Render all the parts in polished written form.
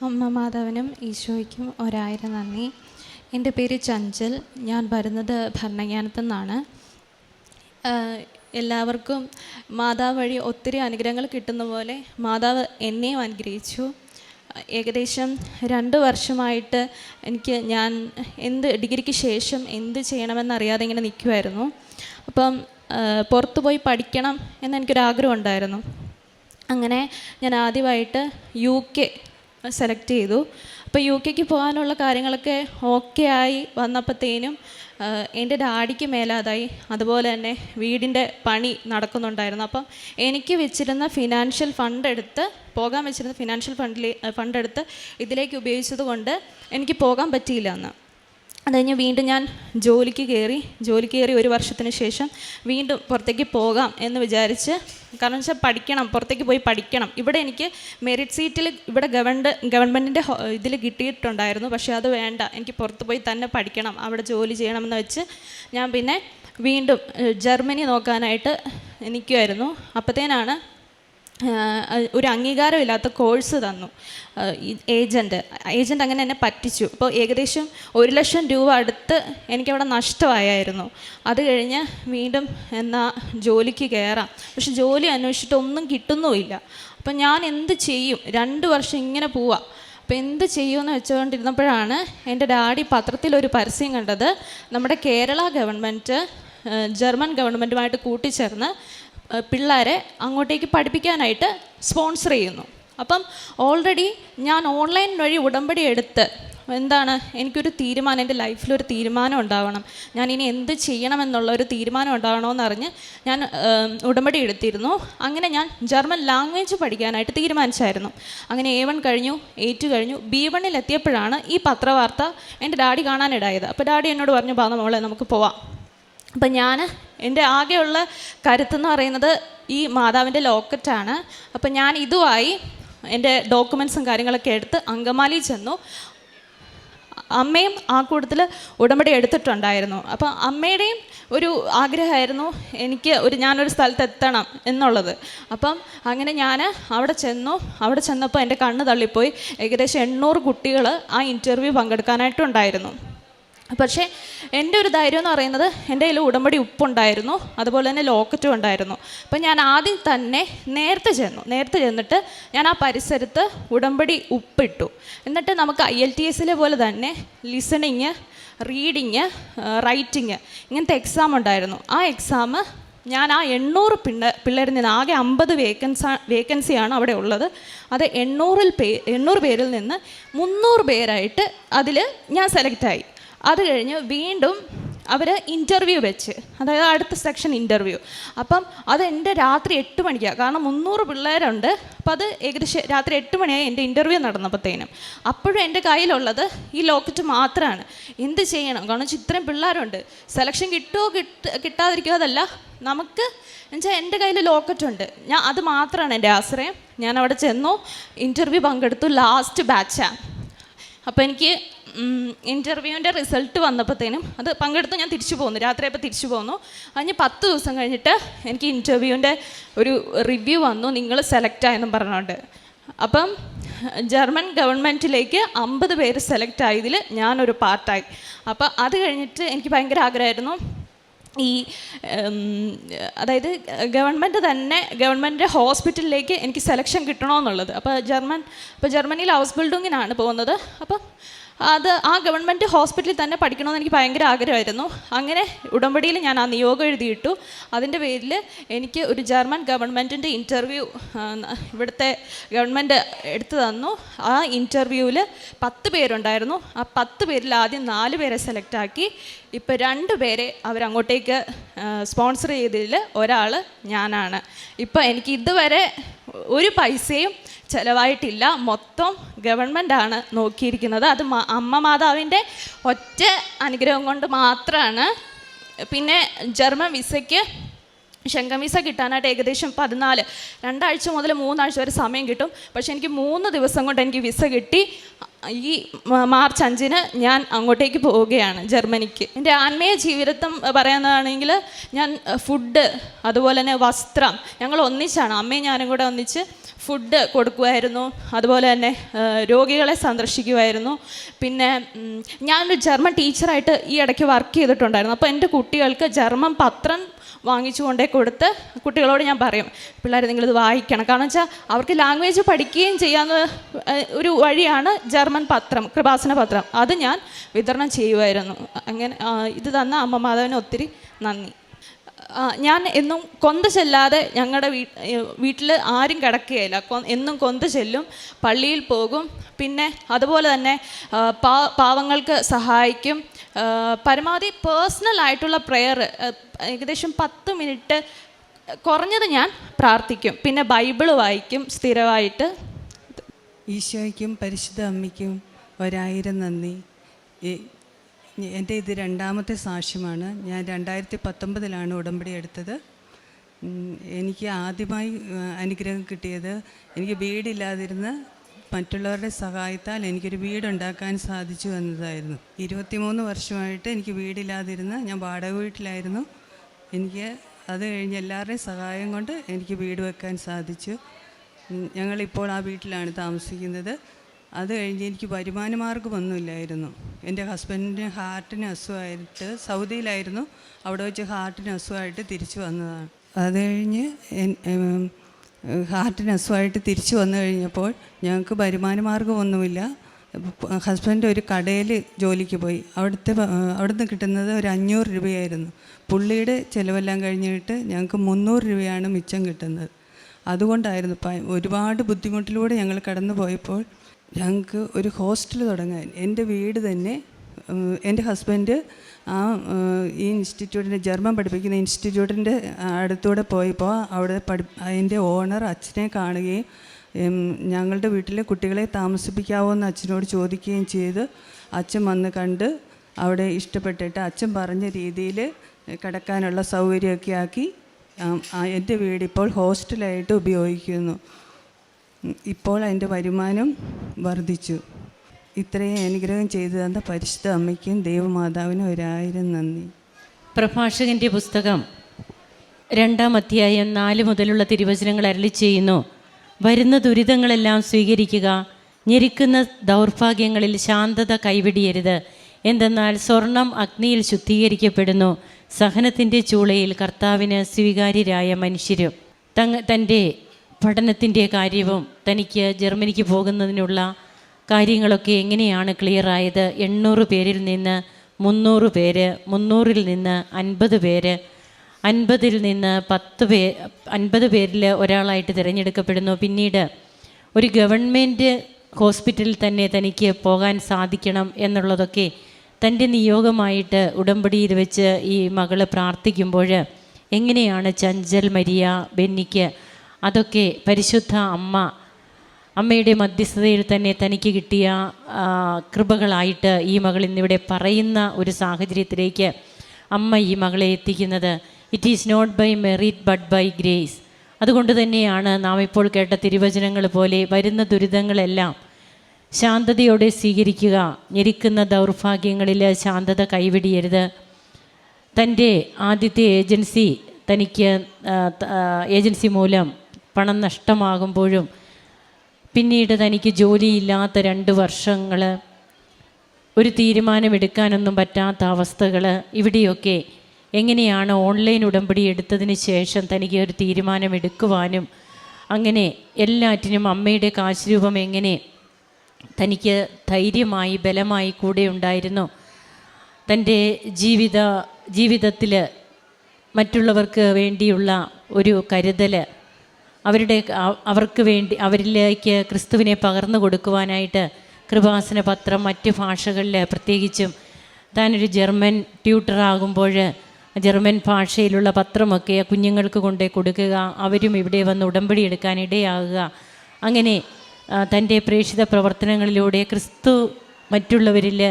അമ്മ മാതാവിനും ഈശോയ്ക്കും 1000 നന്ദി. എൻ്റെ പേര് ചഞ്ചൽ. ഞാൻ വരുന്നത് ഭരണങ്ങാനത്തു നിന്നാണ്. എല്ലാവർക്കും മാതാവ് വഴി ഒത്തിരി അനുഗ്രഹങ്ങൾ കിട്ടുന്ന പോലെ മാതാവ് എന്നെയും അനുഗ്രഹിച്ചു. ഏകദേശം 2 വർഷമായിട്ട് ഞാൻ ഡിഗ്രിക്ക് ശേഷം എന്ത് ചെയ്യണമെന്നറിയാതെ ഇങ്ങനെ നിൽക്കുമായിരുന്നു. അപ്പം പുറത്തു പോയി പഠിക്കണം എന്നെനിക്കൊരാഗ്രഹം ഉണ്ടായിരുന്നു. അങ്ങനെ ഞാൻ ആദ്യമായിട്ട് UK സെലക്ട് ചെയ്തു. അപ്പോൾ UK പോകാനുള്ള കാര്യങ്ങളൊക്കെ ഓക്കെ ആയി വന്നപ്പോഴത്തേനും എൻ്റെ ഡാഡിക്ക് മേലാതായി. അതുപോലെ തന്നെ വീടിൻ്റെ പണി നടക്കുന്നുണ്ടായിരുന്നു. അപ്പം എനിക്ക് വെച്ചിരുന്ന ഫിനാൻഷ്യൽ പോകാൻ വെച്ചിരുന്ന ഫിനാൻഷ്യൽ ഫണ്ടെടുത്ത് ഇതിലേക്ക് ഉപയോഗിച്ചത് കൊണ്ട് എനിക്ക് പോകാൻ പറ്റിയില്ല അന്ന്. അത് കഴിഞ്ഞ് വീണ്ടും ഞാൻ ജോലിക്ക് കയറി 1 വർഷത്തിന് ശേഷം വീണ്ടും പുറത്തേക്ക് പോകാം എന്ന് വിചാരിച്ച്, കാരണം വെച്ചാൽ പുറത്തേക്ക് പോയി പഠിക്കണം. ഇവിടെ എനിക്ക് മെറിറ്റ് സീറ്റിൽ ഇവിടെ ഗവൺമെൻറ്റിൻ്റെ ഇതിൽ കിട്ടിയിട്ടുണ്ടായിരുന്നു. പക്ഷേ അത് വേണ്ട, എനിക്ക് പുറത്ത് പോയി തന്നെ പഠിക്കണം, അവിടെ ജോലി ചെയ്യണമെന്ന് വെച്ച് ഞാൻ പിന്നെ വീണ്ടും ജർമ്മനി നോക്കാനായിട്ട് നിൽക്കുമായിരുന്നു. അപ്പോഴത്തേനാണ് ഒരു അംഗീകാരമില്ലാത്ത കോഴ്സ് തന്നു ഏജൻറ്റ് അങ്ങനെ എന്നെ പറ്റിച്ചു. അപ്പോൾ ഏകദേശം 1 ലക്ഷം രൂപ അടുത്ത് എനിക്കവിടെ നഷ്ടമായിരുന്നു. അത് കഴിഞ്ഞ് വീണ്ടും ജോലിക്ക് കയറാം, പക്ഷെ ജോലി അന്വേഷിച്ചിട്ടൊന്നും കിട്ടുന്നുമില്ല. അപ്പം ഞാൻ എന്ത് ചെയ്യും? 2 വർഷം ഇങ്ങനെ പോവാം. അപ്പോൾ എന്ത് ചെയ്യുമെന്ന് വെച്ചുകൊണ്ടിരുന്നപ്പോഴാണ് എൻ്റെ ഡാഡി പത്രത്തിലൊരു പരസ്യം കണ്ടത്. നമ്മുടെ കേരള ഗവൺമെൻറ് ജർമ്മൻ ഗവൺമെൻറ്റുമായിട്ട് കൂട്ടിച്ചേർന്ന് പിള്ളേരെ അങ്ങോട്ടേക്ക് പഠിപ്പിക്കാനായിട്ട് സ്പോൺസർ ചെയ്യുന്നു. അപ്പം ഓൾറെഡി ഞാൻ ഓൺലൈൻ വഴി ഉടമ്പടി എടുത്ത് എനിക്കൊരു തീരുമാനം, എൻ്റെ ലൈഫിലൊരു തീരുമാനം ഉണ്ടാവണം, ഞാൻ ഇനി എന്ത് ചെയ്യണമെന്നുള്ള ഒരു തീരുമാനം ഉണ്ടാവണമെന്നറിഞ്ഞ് ഞാൻ ഉടമ്പടി എടുത്തിരുന്നു. അങ്ങനെ ഞാൻ ജർമ്മൻ ലാംഗ്വേജ് പഠിക്കാനായിട്ട് തീരുമാനിച്ചായിരുന്നു. അങ്ങനെ A1 കഴിഞ്ഞു, A2 കഴിഞ്ഞു, B1 എത്തിയപ്പോഴാണ് ഈ പത്രവാർത്ത എൻ്റെ ഡാഡി കാണാനിടയായത്. അപ്പോൾ ഡാഡി എന്നോട് പറഞ്ഞു, മോളെ നമുക്ക് പോവാം. അപ്പം എൻ്റെ ആകെയുള്ള കരുത്തെന്ന് പറയുന്നത് ഈ മാതാവിൻ്റെ ലോക്കറ്റാണ്. അപ്പം ഞാൻ ഇതുമായി എൻ്റെ ഡോക്യുമെൻറ്റ്സും കാര്യങ്ങളൊക്കെ എടുത്ത് അങ്കമാലി ചെന്നു. അമ്മയും ആ കൂട്ടത്തിൽ ഉടമ്പടി എടുത്തിട്ടുണ്ടായിരുന്നു. അപ്പം അമ്മയുടെയും ഒരു ആഗ്രഹമായിരുന്നു ഞാനൊരു സ്ഥലത്ത് എത്തണം എന്നുള്ളത്. അപ്പം അങ്ങനെ ഞാൻ അവിടെ ചെന്നപ്പോൾ എൻ്റെ കണ്ണ് തള്ളിപ്പോയി. ഏകദേശം 800 കുട്ടികൾ ആ ഇൻ്റർവ്യൂ പങ്കെടുക്കാനായിട്ടുണ്ടായിരുന്നു. പക്ഷേ എൻ്റെ ഒരു ധൈര്യം എന്ന് പറയുന്നത്, എൻ്റെ കയ്യിൽ ഉടമ്പടി ഉപ്പുണ്ടായിരുന്നു, അതുപോലെ തന്നെ ലോക്കറ്റും ഉണ്ടായിരുന്നു. അപ്പം ഞാൻ ആദ്യം തന്നെ നേരത്തെ ചെന്നിട്ട് ഞാൻ ആ പരിസരത്ത് ഉടമ്പടി ഉപ്പിട്ടു. എന്നിട്ട് നമുക്ക് IELTS പോലെ തന്നെ ലിസണിങ്, റീഡിങ്, റൈറ്റിങ് ഇങ്ങനത്തെ എക്സാം ഉണ്ടായിരുന്നു. ആ എക്സാം ഞാൻ ആ 800 പിള്ളേരിൽ നിന്ന് ആകെ 50 വേക്കൻസിയാണ് അവിടെ ഉള്ളത്. അത് 800 പേരിൽ നിന്ന് 300 പേരായിട്ട് അതിൽ ഞാൻ സെലക്റ്റായി. അത് കഴിഞ്ഞ് വീണ്ടും അവർ ഇൻ്റർവ്യൂ വെച്ച്, അതായത് അടുത്ത സെക്ഷൻ ഇൻ്റർവ്യൂ. അപ്പം അത് എൻ്റെ രാത്രി 8 മണിക്കാണ്, കാരണം 300 പിള്ളേരുണ്ട്. അപ്പോൾ അത് ഏകദേശം രാത്രി 8 മണിയായി എൻ്റെ ഇൻ്റർവ്യൂ നടന്നപ്പോഴത്തേനും. അപ്പോഴും എൻ്റെ കയ്യിലുള്ളത് ഈ ലോക്കറ്റ് മാത്രമാണ്. എന്ത് ചെയ്യണം? കാരണം ഇത്രയും പിള്ളേരുണ്ട്, സെലക്ഷൻ കിട്ടുമോ കിട്ടാതിരിക്കുമോ അതല്ല, നമുക്ക് എന്നുവെച്ചാൽ എൻ്റെ കയ്യിൽ ലോക്കറ്റുണ്ട്, അത് മാത്രമാണ് എൻ്റെ ആശ്രയം. ഞാൻ അവിടെ ചെന്നു, ഇൻ്റർവ്യൂ പങ്കെടുത്തു, ലാസ്റ്റ് ബാച്ചാണ്. അപ്പോൾ എനിക്ക് ഇൻ്റർവ്യൂവിൻ്റെ റിസൾട്ട് വന്നപ്പോഴത്തേനും അത് പങ്കെടുത്ത് ഞാൻ തിരിച്ചു പോന്നു, രാത്രിയായപ്പോൾ തിരിച്ചു പോന്നു. അതിന് 10 ദിവസം കഴിഞ്ഞിട്ട് എനിക്ക് ഇൻ്റർവ്യൂവിൻ്റെ ഒരു റിവ്യൂ വന്നു, നിങ്ങൾ സെലക്റ്റായെന്നും പറഞ്ഞുകൊണ്ട്. അപ്പം ജർമ്മൻ ഗവൺമെൻറ്റിലേക്ക് 50 പേര് സെലക്ട് ആയതിൽ ഞാനൊരു പാർട്ടായി. അപ്പോൾ അത് കഴിഞ്ഞിട്ട് എനിക്ക് ഭയങ്കര ആഗ്രഹമായിരുന്നു അതായത് ഗവൺമെൻറ് ഹോസ്പിറ്റലിലേക്ക് എനിക്ക് സെലക്ഷൻ കിട്ടണമെന്നുള്ളത്. അപ്പോൾ ജർമ്മനിയിൽ ഹൗസ് ബിൽഡിങ്ങിനാണ് പോകുന്നത്. അപ്പം ആ ഗവൺമെൻറ് ഹോസ്പിറ്റലിൽ തന്നെ പഠിക്കണമെന്ന് എനിക്ക് ഭയങ്കര ആഗ്രഹമായിരുന്നു. അങ്ങനെ ഉടമ്പടിയിൽ ഞാൻ ആ നിയോഗം എഴുതിയിട്ടു. അതിൻ്റെ പേരിൽ എനിക്ക് ഒരു ജർമ്മൻ ഗവൺമെൻറ്റിൻ്റെ ഇൻ്റർവ്യൂ ഇവിടുത്തെ ഗവൺമെൻറ് എടുത്തു തന്നു. ആ ഇൻ്റർവ്യൂവിൽ 10 പേരുണ്ടായിരുന്നു. ആ 10 പേരിൽ ആദ്യം 4 പേരെ സെലക്റ്റാക്കി. ഇപ്പോൾ 2 പേരെ അവരങ്ങോട്ടേക്ക് സ്പോൺസർ ചെയ്തതിൽ ഒരാൾ ഞാനാണ്. ഇപ്പോൾ എനിക്ക് ഇതുവരെ ഒരു പൈസയും ചിലവായിട്ടില്ല, മൊത്തം ഗവൺമെൻറ്റാണ് നോക്കിയിരിക്കുന്നത്. അത് അമ്മ മാതാവിൻ്റെ ഒറ്റ അനുഗ്രഹം കൊണ്ട് മാത്രമാണ്. പിന്നെ ജർമ്മൻ വിസയ്ക്ക് ഷെങ്കൻ വിസ കിട്ടാനായിട്ട് ഏകദേശം 2 ആഴ്ച മുതൽ 3 ആഴ്ച വരെ സമയം കിട്ടും. പക്ഷേ എനിക്ക് 3 ദിവസം കൊണ്ട് എനിക്ക് വിസ കിട്ടി. ഈ മാർച്ച് 5-ന് ഞാൻ അങ്ങോട്ടേക്ക് പോവുകയാണ്, ജർമ്മനിക്ക്. എൻ്റെ ആത്മീയ ജീവിതം പറയാനാണെങ്കിൽ ഞാൻ ഫുഡ്, അതുപോലെ തന്നെ വസ്ത്രം, ഞങ്ങൾ ഒന്നിച്ചാണ്, അമ്മയും ഞാനും കൂടെ ഒന്നിച്ച് ഫുഡ് കൊടുക്കുമായിരുന്നു. അതുപോലെ തന്നെ രോഗികളെ സന്ദർശിക്കുമായിരുന്നു. പിന്നെ ഞാനൊരു ജർമ്മൻ ടീച്ചറായിട്ട് ഈ ഇടയ്ക്ക് വർക്ക് ചെയ്തിട്ടുണ്ടായിരുന്നു. അപ്പോൾ എൻ്റെ കുട്ടികൾക്ക് ജർമ്മൻ പത്രം വാങ്ങിച്ചു കൊണ്ടേ കൊടുത്ത് കുട്ടികളോട് ഞാൻ പറയും, പിള്ളേർ നിങ്ങളിത് വായിക്കണം. കാരണം വെച്ചാൽ അവർക്ക് ലാംഗ്വേജ് പഠിക്കുകയും ചെയ്യാവുന്ന ഒരു വഴിയാണ് ജർമ്മൻ പത്രം, കൃപാസന പത്രം. അത് ഞാൻ വിതരണം ചെയ്യുമായിരുന്നു. അങ്ങനെ ഇത് തന്ന അമ്മ മാതാവിന് ഒത്തിരി നന്ദി. ഞാൻ എന്നും കൊന്ത ചെല്ലാതെ ഞങ്ങളുടെ വീട്ടിൽ ആരും കിടക്കുകയില്ല. എന്നും കൊന്ത ചെല്ലും, പള്ളിയിൽ പോകും. പിന്നെ അതുപോലെ തന്നെ പാവങ്ങൾക്ക് സഹായിക്കും. പരമാവധി പേഴ്സണലായിട്ടുള്ള പ്രെയർ ഏകദേശം 10 മിനിറ്റ് കുറഞ്ഞത് ഞാൻ പ്രാർത്ഥിക്കും. പിന്നെ ബൈബിള് വായിക്കും സ്ഥിരമായിട്ട്. ഈശോയ്ക്കും പരിശുദ്ധ അമ്മയ്ക്കും 1000 നന്ദി. എൻ്റെ ഇത് 2ാമത്തെ സാക്ഷ്യമാണ്. ഞാൻ 2019 ഉടമ്പടി എടുത്തത്. എനിക്ക് ആദ്യമായി അനുഗ്രഹം കിട്ടിയത്, എനിക്ക് വീടില്ലാതിരുന്ന് മറ്റുള്ളവരുടെ സഹായത്താൽ എനിക്കൊരു വീടുണ്ടാക്കാൻ സാധിച്ചു എന്നതായിരുന്നു. 23 വർഷമായിട്ട് എനിക്ക് വീടില്ലാതിരുന്ന് ഞാൻ വാടക വീട്ടിലായിരുന്നു. എനിക്ക് അത് കഴിഞ്ഞ് എല്ലാവരുടെയും സഹായം കൊണ്ട് എനിക്ക് വീട് വെക്കാൻ സാധിച്ചു. ഞങ്ങളിപ്പോൾ ആ വീട്ടിലാണ് താമസിക്കുന്നത്. അത് കഴിഞ്ഞ് എനിക്ക് വരുമാന മാർഗ്ഗമൊന്നുമില്ലായിരുന്നു. എൻ്റെ ഹസ്ബൻഡിന് ഹാർട്ടിന് അസുഖമായിട്ട് സൗദിയിലായിരുന്നു. അവിടെ വെച്ച് ഹാർട്ടിന് അസുഖമായിട്ട് തിരിച്ചു വന്നതാണ്. അത് കഴിഞ്ഞ് ഹാർട്ടിന് അസുഖമായിട്ട് തിരിച്ചു വന്നു കഴിഞ്ഞപ്പോൾ ഞങ്ങൾക്ക് വരുമാന മാർഗ്ഗമൊന്നുമില്ല. ഹസ്ബൻഡ് ഒരു കടയിൽ ജോലിക്ക് പോയി. അവിടുന്ന് കിട്ടുന്നത് ഒരു 500 രൂപയായിരുന്നു. പുള്ളിയുടെ ചിലവെല്ലാം കഴിഞ്ഞിട്ട് ഞങ്ങൾക്ക് 300 രൂപയാണ് മിച്ചം കിട്ടുന്നത്. അതുകൊണ്ടായിരുന്നു ഒരുപാട് ബുദ്ധിമുട്ടിലൂടെ ഞങ്ങൾ കടന്നു പോയപ്പോൾ ഞങ്ങൾക്ക് ഒരു ഹോസ്റ്റൽ തുടങ്ങാൻ, എൻ്റെ വീട് തന്നെ, എൻ്റെ ഹസ്ബൻഡ് ഈ ഇൻസ്റ്റിറ്റ്യൂട്ടിൻ്റെ ജർമ്മൻ പഠിപ്പിക്കുന്ന ഇൻസ്റ്റിറ്റ്യൂട്ടിൻ്റെ അടുത്തൂടെ പോയപ്പോൾ അവിടെ അതിൻ്റെ ഓണർ അച്ഛനെ കാണുകയും ഞങ്ങളുടെ വീട്ടിലെ കുട്ടികളെ താമസിപ്പിക്കാവോ എന്ന് അച്ഛനോട് ചോദിക്കുകയും ചെയ്ത് അച്ഛൻ വന്ന് കണ്ട് അവിടെ ഇഷ്ടപ്പെട്ടിട്ട് അച്ഛൻ പറഞ്ഞ രീതിയിൽ കിടക്കാനുള്ള സൗകര്യമൊക്കെ ആക്കി എൻ്റെ വീടിപ്പോൾ ഹോസ്റ്റലായിട്ട് ഉപയോഗിക്കുന്നു. ഇപ്പോൾ അതിൻ്റെ വരുമാനം വർദ്ധിച്ചു. ഇത്രയും അനുഗ്രഹം ചെയ്തു തന്ന പരിശുദ്ധ അമ്മയ്ക്കും ദൈവമാതാവിനും 1000 നന്ദി. പ്രഭാഷകൻ്റെ പുസ്തകം 2-ാം അധ്യായം 4 മുതലുള്ള തിരുവചനങ്ങൾ അരുളി ചെയ്യുന്നു. വരുന്ന ദുരിതങ്ങളെല്ലാം സ്വീകരിക്കുക, ഞെരുക്കുന്ന ദൗർഭാഗ്യങ്ങളിൽ ശാന്തത കൈവിടിയരുത്. എന്തെന്നാൽ സ്വർണം അഗ്നിയിൽ ശുദ്ധീകരിക്കപ്പെടുന്നു, സഹനത്തിൻ്റെ ചൂളയിൽ കർത്താവിന് സ്വീകാര്യരായ മനുഷ്യരും. തൻ്റെ പഠനത്തിൻ്റെ കാര്യവും തനിക്ക് ജർമ്മനിക്ക് പോകുന്നതിനുള്ള കാര്യങ്ങളൊക്കെ എങ്ങനെയാണ് ക്ലിയറായത്? 800 പേരിൽ നിന്ന് 300 പേര്, 300-ൽ നിന്ന് 50 പേര്, 50-ൽ നിന്ന് 50 പേരിൽ ഒരാളായിട്ട് തിരഞ്ഞെടുക്കപ്പെടുന്നു. പിന്നീട് ഒരു ഗവൺമെൻറ് ഹോസ്പിറ്റലിൽ തന്നെ തനിക്ക് പോകാൻ സാധിക്കണം എന്നുള്ളതൊക്കെ തൻ്റെ നിയോഗമായിട്ട് ഉടമ്പടിയിൽ വെച്ച് ഈ മകൾ പ്രാർത്ഥിക്കുമ്പോൾ എങ്ങനെയാണ് ചഞ്ചൽ മരിയ ബെന്നിക്ക് അതൊക്കെ പരിശുദ്ധ അമ്മയുടെ മധ്യസ്ഥതയിൽ തന്നെ തനിക്ക് കിട്ടിയ കൃപകളായിട്ട് ഈ മകൾ ഇന്നിവിടെ പറയുന്ന ഒരു സാഹചര്യത്തിലേക്ക് അമ്മ ഈ മകളെ എത്തിക്കുന്നത്. It is not by merit but by grace. അതുകൊണ്ട് തന്നെയാണ് നാം ഇപ്പോൾ കേട്ട തിരുവചനങ്ങൾ പോലെ വരുന്ന ദുരിതങ്ങളെല്ലാം ശാന്തതയോടെ സ്വീകരിക്കുക, ഞെരുക്കുന്ന ദൗർഭാഗ്യങ്ങളിൽ ശാന്തത കൈവിടിയരുത്. തൻ്റെ ആദ്യത്തെ ഏജൻസി മൂലം പണം നഷ്ടമാകുമ്പോഴും പിന്നീട് തനിക്ക് ജോലിയില്ലാത്ത 2 വർഷങ്ങൾ, ഒരു തീരുമാനമെടുക്കാനൊന്നും പറ്റാത്ത അവസ്ഥകൾ, ഇവിടെയൊക്കെ എങ്ങനെയാണ് ഓൺലൈൻ ഉടമ്പടി എടുത്തതിന് ശേഷം തനിക്ക് ഒരു തീരുമാനമെടുക്കുവാനും അങ്ങനെ എല്ലാറ്റിനും അമ്മയുടെ കാശുരൂപം എങ്ങനെ തനിക്ക് ധൈര്യമായി ബലമായി കൂടെ ഉണ്ടായിരുന്നു. തൻ്റെ ജീവിതത്തിൽ മറ്റുള്ളവർക്ക് വേണ്ടിയുള്ള ഒരു കരുതൽ, അവർക്ക് വേണ്ടി അവരിലേക്ക് ക്രിസ്തുവിനെ പകർന്നു കൊടുക്കുവാനായിട്ട് കൃപാസന പത്രം മറ്റ് ഭാഷകളിൽ പ്രത്യേകിച്ചും താനൊരു ജർമ്മൻ ട്യൂട്ടറാകുമ്പോൾ ജർമ്മൻ ഭാഷയിലുള്ള പത്രമൊക്കെ കുഞ്ഞുങ്ങൾക്ക് കൊണ്ടേ കൊടുക്കുക, അവരും ഇവിടെ വന്ന് ഉടമ്പടി എടുക്കാൻ ഇടയാകുക. അങ്ങനെ തൻ്റെ പ്രേക്ഷിത പ്രവർത്തനങ്ങളിലൂടെ ക്രിസ്തു മറ്റുള്ളവരിൽ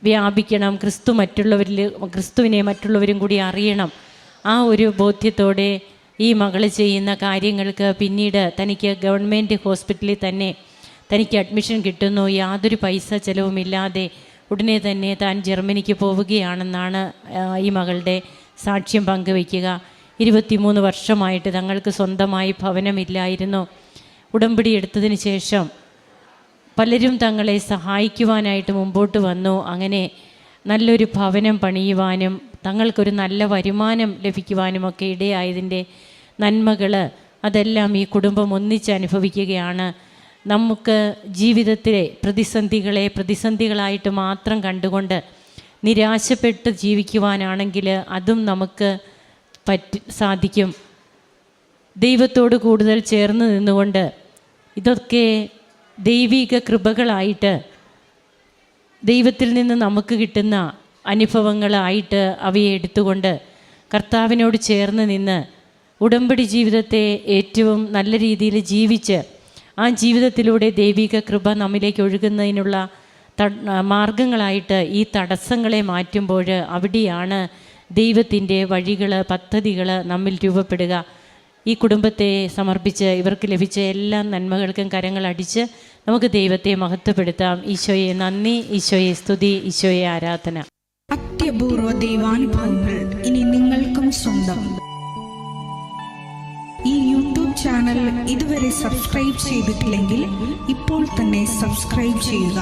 വ്യാപിക്കണം, ക്രിസ്തുവിനെ മറ്റുള്ളവരും കൂടി അറിയണം. ആ ഒരു ബോധ്യത്തോടെ ഈ മകൾ ചെയ്യുന്ന കാര്യങ്ങൾക്ക് പിന്നീട് തനിക്ക് ഗവൺമെൻറ് ഹോസ്പിറ്റലിൽ തന്നെ തനിക്ക് അഡ്മിഷൻ കിട്ടുന്നു, യാതൊരു പൈസ ചിലവുമില്ലാതെ ഉടനെ തന്നെ താൻ ജർമ്മനിക്ക് പോവുകയാണെന്നാണ് ഈ മകളുടെ സാക്ഷ്യം പങ്കുവയ്ക്കുക. 23 വർഷമായിട്ട് തങ്ങൾക്ക് സ്വന്തമായി ഭവനമില്ലായിരുന്നു. ഉടമ്പടി എടുത്തതിന് ശേഷം പലരും തങ്ങളെ സഹായിക്കുവാനായിട്ട് മുമ്പോട്ട് വന്നു. അങ്ങനെ നല്ലൊരു ഭവനം പണിയുവാനും തങ്ങൾക്കൊരു നല്ല വരുമാനം ലഭിക്കുവാനുമൊക്കെ ഇടയായതിൻ്റെ നന്മകൾ അതെല്ലാം ഈ കുടുംബം ഒന്നിച്ച് അനുഭവിക്കുകയാണ്. നമുക്ക് ജീവിതത്തിലെ പ്രതിസന്ധികളെ പ്രതിസന്ധികളായിട്ട് മാത്രം കണ്ടുകൊണ്ട് നിരാശപ്പെട്ട് ജീവിക്കുവാനാണെങ്കിൽ അതും നമുക്ക് സാധിക്കും. ദൈവത്തോട് കൂടുതൽ ചേർന്ന് നിന്നുകൊണ്ട് ഇതൊക്കെ ദൈവിക കൃപകളായിട്ട് ദൈവത്തിൽ നിന്ന് നമുക്ക് കിട്ടുന്ന അനുഭവങ്ങളായിട്ട് അവയെ എടുത്തുകൊണ്ട് കർത്താവിനോട് ചേർന്ന് നിന്ന് ഉടമ്പടി ജീവിതത്തെ ഏറ്റവും നല്ല രീതിയിൽ ജീവിച്ച് ആ ജീവിതത്തിലൂടെ ദൈവിക കൃപ നമ്മിലേക്ക് ഒഴുകുന്നതിനുള്ള മാർഗങ്ങളായിട്ട് ഈ തടസ്സങ്ങളെ മാറ്റുമ്പോൾ അവിടെയാണ് ദൈവത്തിൻ്റെ വഴികൾ പദ്ധതികൾ നമ്മിൽ രൂപപ്പെടുക. ഈ കുടുംബത്തെ സമർപ്പിച്ച് ഇവർക്ക് ലഭിച്ച എല്ലാ നന്മകൾക്കും കരങ്ങളടിച്ച് നമുക്ക് ദൈവത്തെ മഹത്വപ്പെടുത്താം. ഈശോയെ നന്ദി, ഈശോയെ സ്തുതി, ഈശോയെ ആരാധന. അത്യപൂർവ ദൈവാനുഭവങ്ങൾ ഇനി നിങ്ങൾക്കും സ്വന്തം. ഈ യൂട്യൂബ് ചാനൽ ഇതുവരെ സബ്സ്ക്രൈബ് ചെയ്തിട്ടില്ലെങ്കിൽ ഇപ്പോൾ തന്നെ സബ്സ്ക്രൈബ് ചെയ്യുക.